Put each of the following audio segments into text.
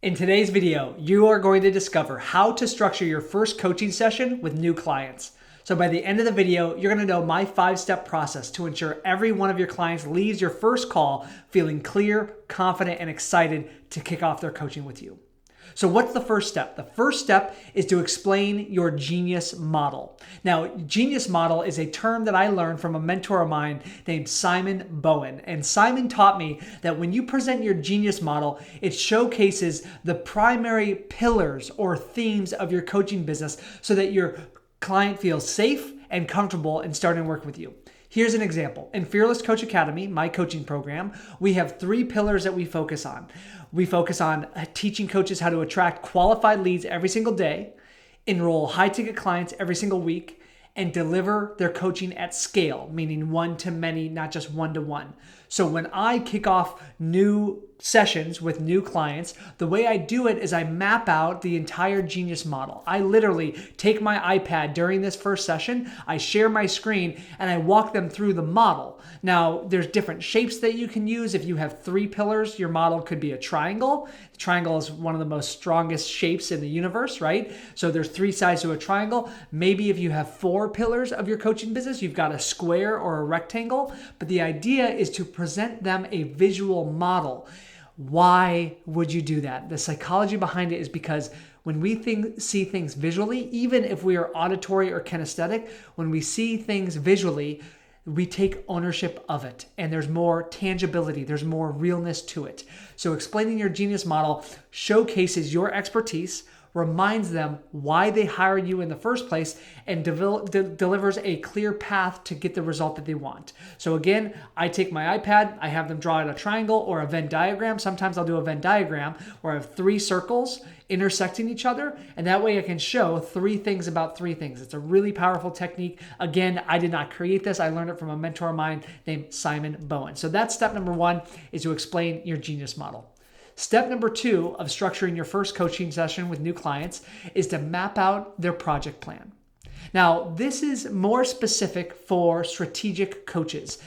In today's video, you are going to discover how to structure your first coaching session with new clients. So by the end of the video, you're going to know my 5-step process to ensure every one of your clients leaves your first call feeling clear, confident, and excited to kick off their coaching with you. So what's the first step? The first step is to explain your genius model. Now, genius model is a term that I learned from a mentor of mine named Simon Bowen. And Simon taught me that when you present your genius model, it showcases the primary pillars or themes of your coaching business so that your client feels safe and comfortable in starting work with you. Here's an example. In Fearless Coach Academy, my coaching program, we have 3 pillars that we focus on. We focus on teaching coaches how to attract qualified leads every single day, enroll high-ticket clients every single week, and deliver their coaching at scale, meaning one-to-many, not just one-to-one. So when I kick off new sessions with new clients, the way I do it is I map out the entire genius model. I literally take my iPad during this first session, I share my screen, and I walk them through the model. Now, there's different shapes that you can use. If you have 3 pillars, your model could be a triangle. The triangle is one of the most strongest shapes in the universe, right? So there's 3 sides to a triangle. Maybe if you have 4 pillars of your coaching business, you've got a square or a rectangle. But the idea is to present them a visual model. Why would you do that? The psychology behind it is because when we see things visually, even if we are auditory or kinesthetic, when we see things visually, we take ownership of it and there's more tangibility, there's more realness to it. So explaining your genius model showcases your expertise, reminds them why they hired you in the first place, and delivers a clear path to get the result that they want. So again, I take my iPad, I have them draw out a triangle or a Venn diagram. Sometimes I'll do a Venn diagram where I have 3 circles intersecting each other, and that way I can show 3 things about 3 things. It's a really powerful technique. Again, I did not create this. I learned it from a mentor of mine named Simon Bowen. So that's step number 1, is to explain your genius model. Step number 2 of structuring your first coaching session with new clients is to map out their project plan. Now, this is more specific for strategic coaches,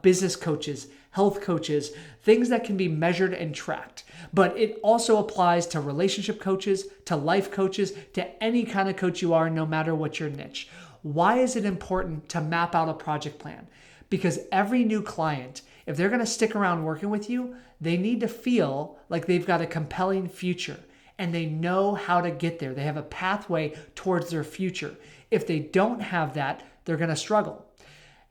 business coaches, health coaches, things that can be measured and tracked. But it also applies to relationship coaches, to life coaches, to any kind of coach you are, no matter what your niche. Why is it important to map out a project plan? Because every new client, if they're going to stick around working with you, they need to feel like they've got a compelling future and they know how to get there. They have a pathway towards their future. If they don't have that, they're going to struggle.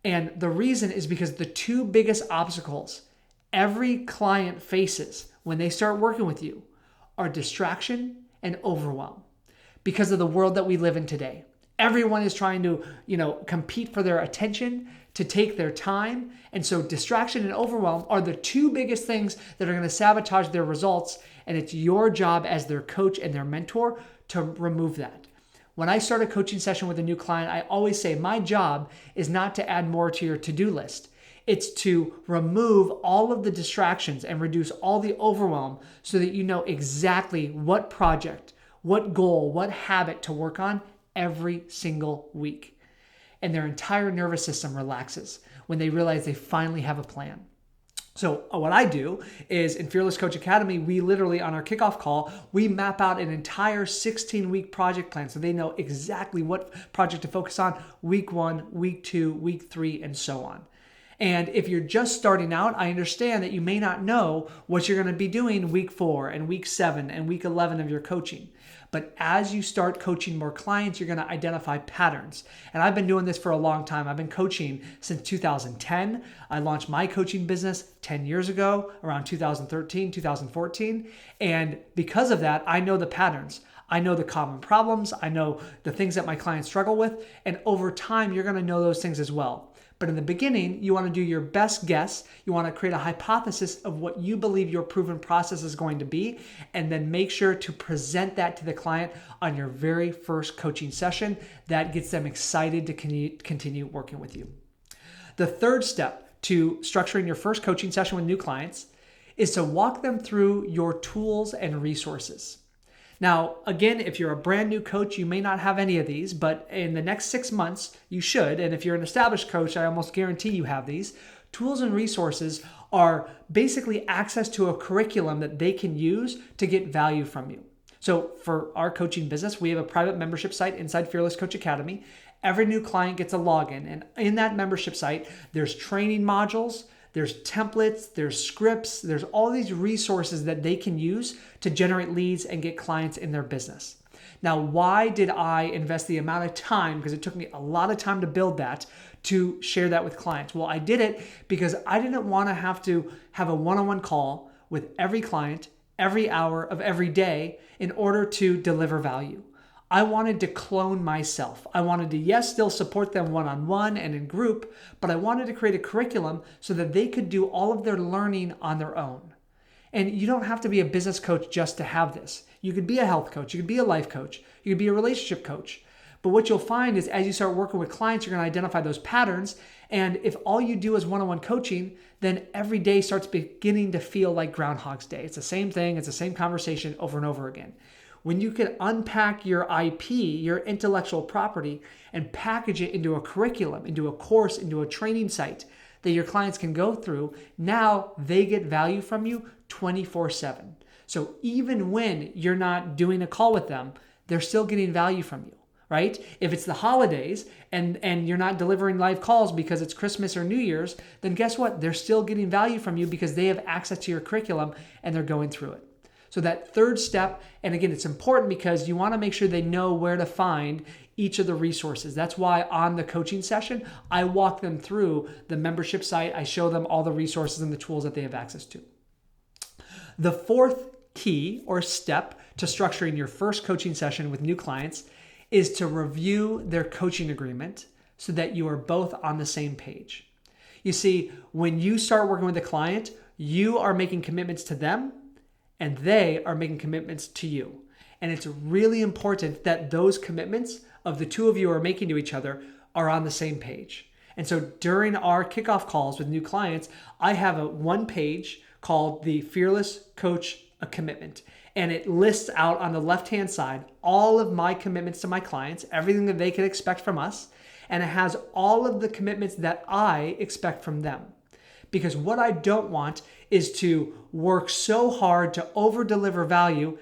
And the reason is because the 2 biggest obstacles every client faces when they start working with you are distraction and overwhelm, because of the world that we live in today. Everyone is trying to, compete for their attention, to take their time. And so distraction and overwhelm are the 2 biggest things that are going to sabotage their results. And it's your job as their coach and their mentor to remove that. When I start a coaching session with a new client, I always say my job is not to add more to your to-do list. It's to remove all of the distractions and reduce all the overwhelm so that you know exactly what project, what goal, what habit to work on every single week. And their entire nervous system relaxes when they realize they finally have a plan. So what I do is in Fearless Coach Academy, we literally on our kickoff call, we map out an entire 16-week project plan so they know exactly what project to focus on week 1, week 2, week 3, and so on. And if you're just starting out, I understand that you may not know what you're going to be doing week 4 and week 7 and week 11 of your coaching. But as you start coaching more clients, you're going to identify patterns. And I've been doing this for a long time. I've been coaching since 2010. I launched my coaching business 10 years ago, around 2013, 2014. And because of that, I know the patterns. I know the common problems. I know the things that my clients struggle with. And over time, you're going to know those things as well. But in the beginning, you want to do your best guess. You want to create a hypothesis of what you believe your proven process is going to be, and then make sure to present that to the client on your very first coaching session. That gets them excited to continue working with you. The third step to structuring your first coaching session with new clients is to walk them through your tools and resources. Now, again, if you're a brand new coach, you may not have any of these, but in the next 6 months, you should. And if you're an established coach, I almost guarantee you have these. Tools and resources are basically access to a curriculum that they can use to get value from you. So for our coaching business, we have a private membership site inside Fearless Coach Academy. Every new client gets a login, and in that membership site, there's training modules, there's templates, there's scripts, there's all these resources that they can use to generate leads and get clients in their business. Now, why did I invest the amount of time, because it took me a lot of time to build that, to share that with clients? Well, I did it because I didn't want to have a one-on-one call with every client every hour of every day in order to deliver value. I wanted to clone myself. I wanted to, yes, still support them one-on-one and in group, but I wanted to create a curriculum so that they could do all of their learning on their own. And you don't have to be a business coach just to have this. You could be a health coach, you could be a life coach, you could be a relationship coach. But what you'll find is as you start working with clients, you're going to identify those patterns. And if all you do is one-on-one coaching, then every day starts beginning to feel like Groundhog's Day. It's the same thing. It's the same conversation over and over again. When you can unpack your IP, your intellectual property, and package it into a curriculum, into a course, into a training site that your clients can go through, now they get value from you 24/7. So even when you're not doing a call with them, they're still getting value from you, right? If it's the holidays and you're not delivering live calls because it's Christmas or New Year's, then guess what? They're still getting value from you because they have access to your curriculum and they're going through it. So that third step, and again, it's important because you want to make sure they know where to find each of the resources. That's why on the coaching session, I walk them through the membership site. I show them all the resources and the tools that they have access to. The fourth key or step to structuring your first coaching session with new clients is to review their coaching agreement so that you are both on the same page. You see, when you start working with a client, you are making commitments to them and they are making commitments to you. And it's really important that those commitments of the two of you are making to each other are on the same page. And so during our kickoff calls with new clients, I have a one page called the Fearless Coach a Commitment. And it lists out on the left-hand side all of my commitments to my clients, everything that they can expect from us. And it has all of the commitments that I expect from them. Because what I don't want is to work so hard to over-deliver value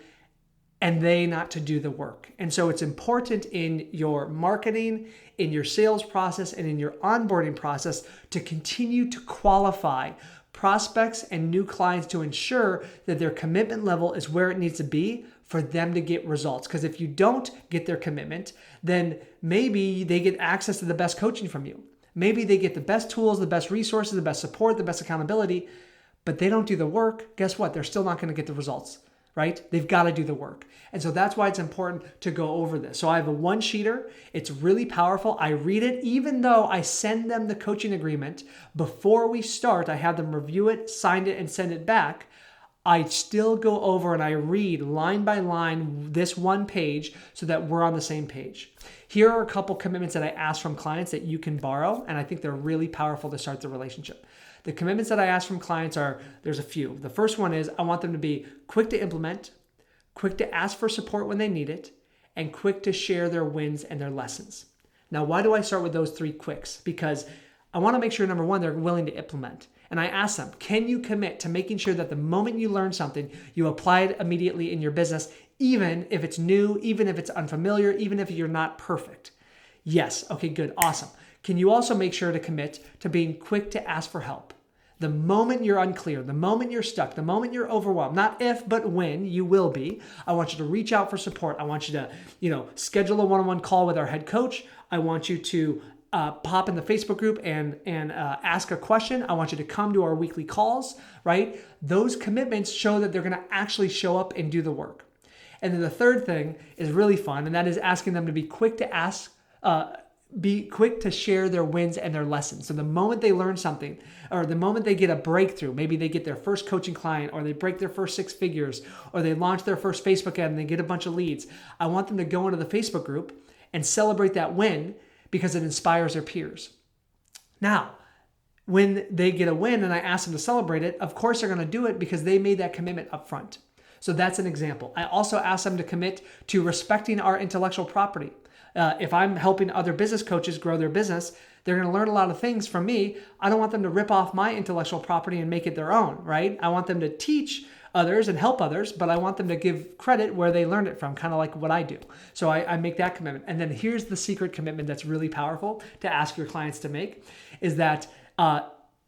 and they not to do the work. And so it's important in your marketing, in your sales process, and in your onboarding process to continue to qualify prospects and new clients to ensure that their commitment level is where it needs to be for them to get results. Because if you don't get their commitment, then maybe they get access to the best coaching from you. Maybe they get the best tools, the best resources, the best support, the best accountability, but they don't do the work. Guess what? They're still not going to get the results, right? They've got to do the work. And so that's why it's important to go over this. So I have a one-sheeter. It's really powerful. I read it. Even though I send them the coaching agreement before we start, I have them review it, sign it, and send it back. I still go over and I read line by line this one page so that we're on the same page. Here are a couple commitments that I ask from clients that you can borrow, and I think they're really powerful to start the relationship. The commitments that I ask from clients there's a few. The first one is I want them to be quick to implement, quick to ask for support when they need it, and quick to share their wins and their lessons. Now, why do I start with those three quicks? Because I want to make sure, number one, they're willing to implement. And I ask them, can you commit to making sure that the moment you learn something, you apply it immediately in your business, even if it's new, even if it's unfamiliar, even if you're not perfect? Yes. Okay, good. Awesome. Can you also make sure to commit to being quick to ask for help? The moment you're unclear, the moment you're stuck, the moment you're overwhelmed, not if, but when you will be, I want you to reach out for support. I want you to, schedule a one-on-one call with our head coach. I want you to pop in the Facebook group and ask a question. I want you to come to our weekly calls, right? Those commitments show that they're going to actually show up and do the work. And then the third thing is really fun, and that is asking them to be quick to share their wins and their lessons. So the moment they learn something, or the moment they get a breakthrough, maybe they get their first coaching client, or they break their first 6 figures, or they launch their first Facebook ad and they get a bunch of leads, I want them to go into the Facebook group and celebrate that win because it inspires their peers. Now, when they get a win and I ask them to celebrate it, of course they're going to do it because they made that commitment up front. So that's an example. I also ask them to commit to respecting our intellectual property. If I'm helping other business coaches grow their business, they're going to learn a lot of things from me. I don't want them to rip off my intellectual property and make it their own, right? I want them to teach others and help others, but I want them to give credit where they learned it from, kind of like what I do. So I make that commitment. And then here's the secret commitment that's really powerful to ask your clients to make, is that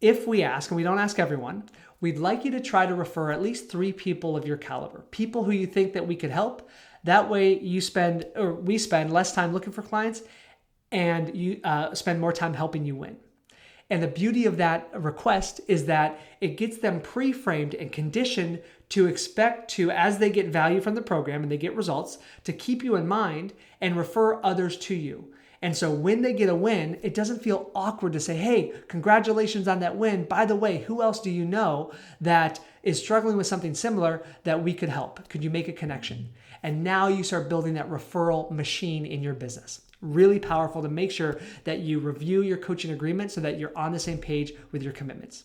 if we ask, and we don't ask everyone, we'd like you to try to refer at least 3 people of your caliber, people who you think that we could help. That way we spend less time looking for clients and you spend more time helping you win. And the beauty of that request is that it gets them pre-framed and conditioned to expect to, as they get value from the program and they get results, to keep you in mind and refer others to you. And so when they get a win, it doesn't feel awkward to say, hey, congratulations on that win. By the way, who else do you know that is struggling with something similar that we could help? Could you make a connection? And now you start building that referral machine in your business. Really powerful to make sure that you review your coaching agreement so that you're on the same page with your commitments.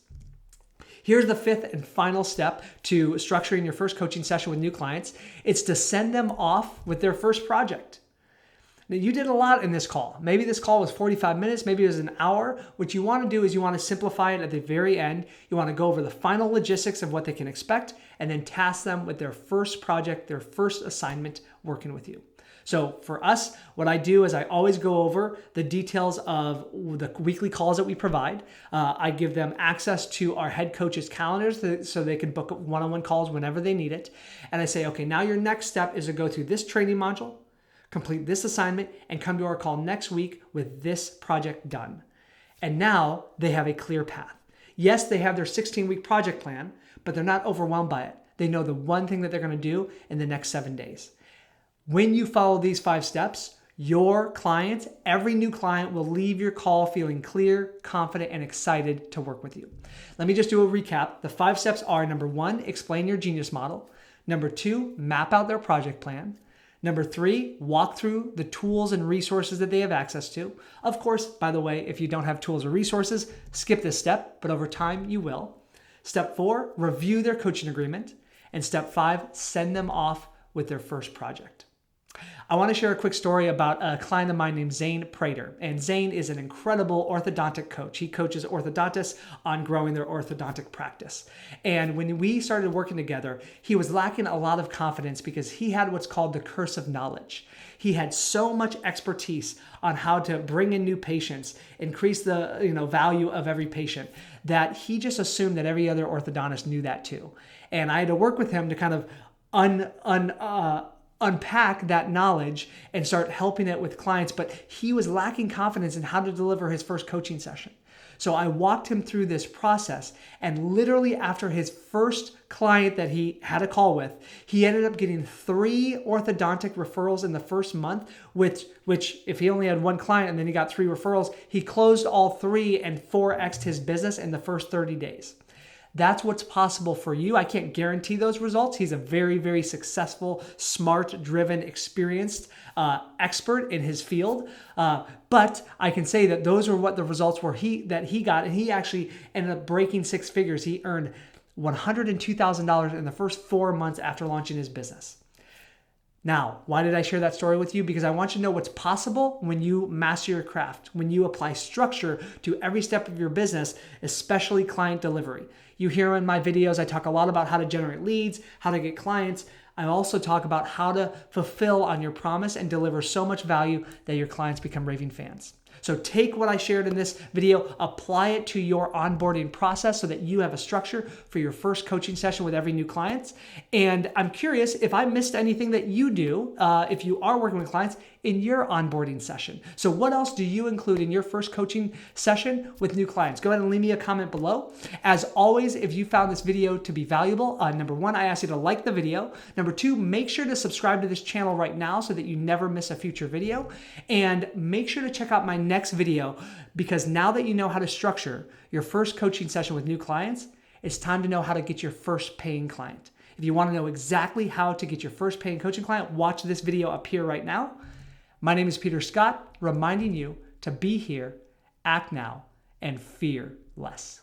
Here's the 5th and final step to structuring your first coaching session with new clients. It's to send them off with their first project. Now, you did a lot in this call. Maybe this call was 45 minutes, maybe it was an hour. What you want to do is you want to simplify it at the very end. You want to go over the final logistics of what they can expect and then task them with their first project, their first assignment working with you. So for us, what I do is I always go over the details of the weekly calls that we provide. I give them access to our head coach's calendars so they can book one-on-one calls whenever they need it. And I say, okay, now your next step is to go through this training module, complete this assignment, and come to our call next week with this project done. And now they have a clear path. Yes, they have their 16-week project plan, but they're not overwhelmed by it. They know the one thing that they're going to do in the next 7 days. When you follow these 5 steps, your clients, every new client, will leave your call feeling clear, confident, and excited to work with you. Let me just do a recap. The 5 steps are: number 1, explain your genius model. Number 2, map out their project plan. Number 3, walk through the tools and resources that they have access to. Of course, by the way, if you don't have tools or resources, skip this step, but over time you will. Step 4, review their coaching agreement. And step 5, send them off with their first project. I want to share a quick story about a client of mine named Zane Prater. And Zane is an incredible orthodontic coach. He coaches orthodontists on growing their orthodontic practice. And when we started working together, he was lacking a lot of confidence because he had what's called the curse of knowledge. He had so much expertise on how to bring in new patients, increase the value of every patient, that he just assumed that every other orthodontist knew that too. And I had to work with him to kind of unpack that knowledge and start helping it with clients, but he was lacking confidence in how to deliver his first coaching session. So I walked him through this process, and literally after his first client that he had a call with, he ended up getting 3 orthodontic referrals in the first month, which if he only had 1 client and then he got 3 referrals, he closed all 3 and 4x'd his business in the first 30 days. That's what's possible for you. I can't guarantee those results. He's a very, very successful, smart, driven, experienced expert in his field. But I can say that those are what the results were that he got. And he actually ended up breaking 6 figures. He earned $102,000 in the first 4 months after launching his business. Now, why did I share that story with you? Because I want you to know what's possible when you master your craft, when you apply structure to every step of your business, especially client delivery. You hear in my videos, I talk a lot about how to generate leads, how to get clients. I also talk about how to fulfill on your promise and deliver so much value that your clients become raving fans. So take what I shared in this video, apply it to your onboarding process so that you have a structure for your first coaching session with every new client. And I'm curious if I missed anything that you do, if you are working with clients, in your onboarding session. So what else do you include in your first coaching session with new clients? Go ahead and leave me a comment below. As always, if you found this video to be valuable, number 1, I ask you to like the video. Number 2, make sure to subscribe to this channel right now so that you never miss a future video. And make sure to check out my next video, because now that you know how to structure your first coaching session with new clients, it's time to know how to get your first paying client. If you want to know exactly how to get your first paying coaching client, watch this video up here right now. My name is Peter Scott, reminding you to be here, act now, and fear less.